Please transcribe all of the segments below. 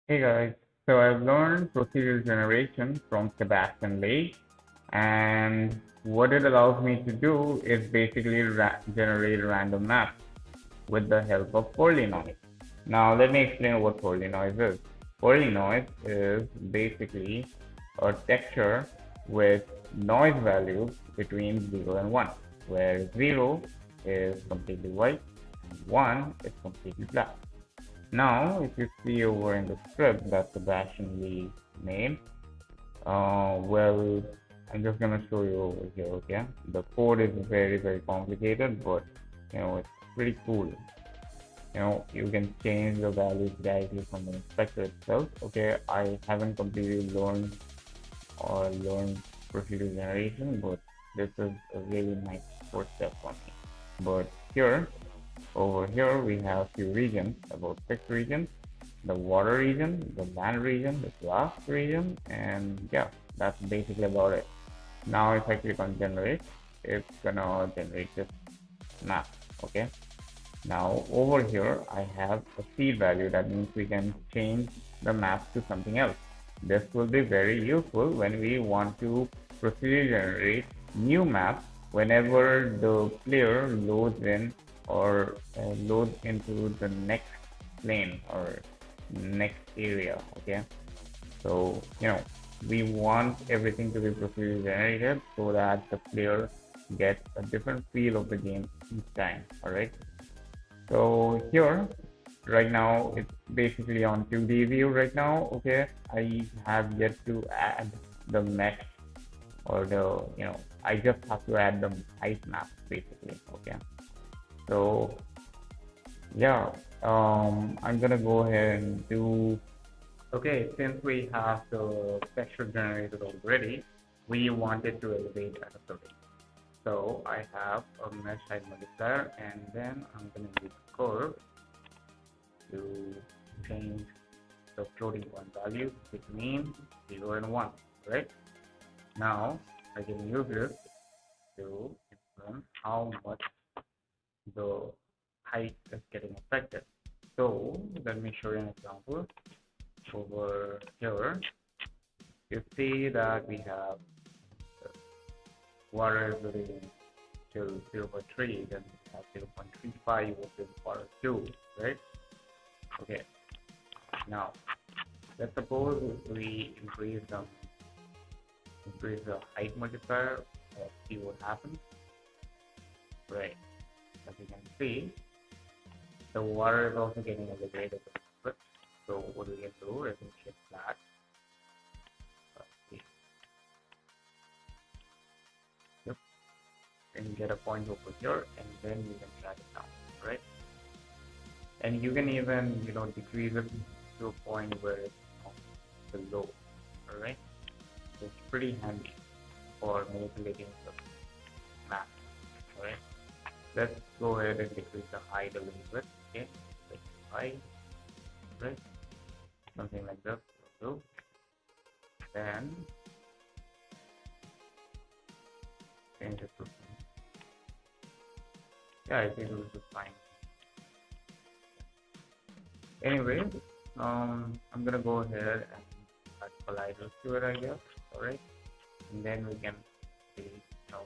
Hey guys, so I've learned procedural generation from Sebastian League, and what it allows me to do is basically generate random maps with the help of Perlin noise. Now let me explain what Perlin noise is. Perlin noise is basically a texture with noise values between 0 and 1, where 0 is completely white and 1 is completely black. Now, if you see over in the script that Sebastian Lee made, well, I'm just gonna show you over here, okay? The code is very complicated, but it's pretty cool. You can change the values directly from the inspector itself. Okay, I haven't completely learned procedure generation, but this is a really nice first step for me. But over here, we have few regions, about 6 regions: the water region, the land region, the glass region, and yeah, that's basically about it. Now, if I click on generate, it's gonna generate this map. Okay. Now, over here, I have a seed value. That means we can change the map to something else. This will be very useful when we want to procedure generate new maps whenever the player loads in or loads into the next plane or next area. Okay, so we want everything to be procedure generated so that the player gets a different feel of the game each time. All right, so here right now it's basically on 2D view right now. Okay, I have yet to add the mesh or I just have to add the ice map basically. Okay, so yeah, I'm gonna go ahead and do. Okay, since we have the texture generated already, we wanted to elevate at a certain. So I have a mesh height multiplier, and then I'm gonna use curve to change the floating point value between 0 and 1, right? Now I can use this to influence how much the height is getting affected. So let me show you an example. Over here, you see that we have water is till 0.3, then we have 0.35 with water 2, right? Okay, now let's suppose we increase the height multiplier, see what happens. Right, as you can see, the water is also getting elevated a bit. So what we can do is we shift that. Yep, and get a point over here, and then you can drag it down, right? And you can even decrease it to a point where it's below. All right, so it's pretty handy for manipulating the map. All right, let's go ahead and decrease the height a little bit. Okay, like height, right? Something like this. So then change it to, yeah, I think this is fine. Anyway, I'm gonna go ahead and add colliders to it, I guess. All right, and then we can see how.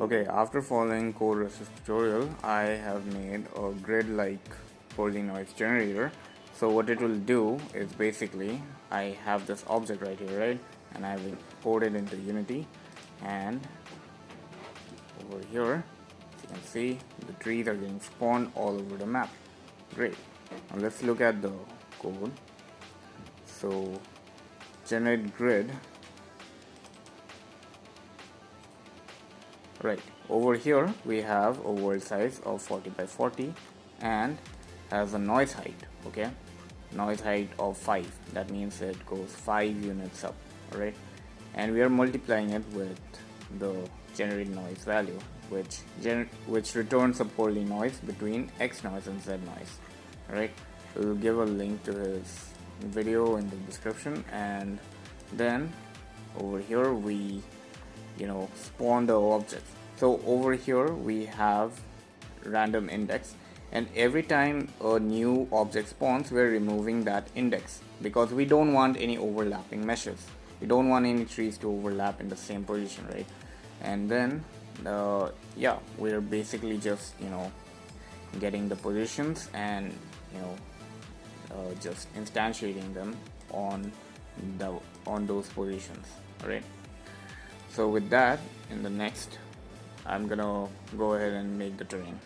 Okay, after following CodeWithRuss tutorial, I have made a grid-like Perlin noise generator. So what it will do is basically, I have this object right here, right? And I will import it into Unity, and over here, as you can see, the trees are getting spawned all over the map. Great. Now let's look at the code. So generate grid. Right, over here we have a world size of 40 by 40 and has a noise height, okay, noise height of 5. That means it goes 5 units up, alright, and we are multiplying it with the generated noise value, which returns a Perlin noise between X noise and Z noise, alright. We'll give a link to his video in the description, and then over here we spawn the objects. So over here we have random index, and every time a new object spawns, we're removing that index because we don't want any overlapping meshes. We don't want any trees to overlap in the same position, right? And then yeah, we're basically just getting the positions and just instantiating them on those positions. All right. So with that, in the next, I'm gonna go ahead and make the terrain.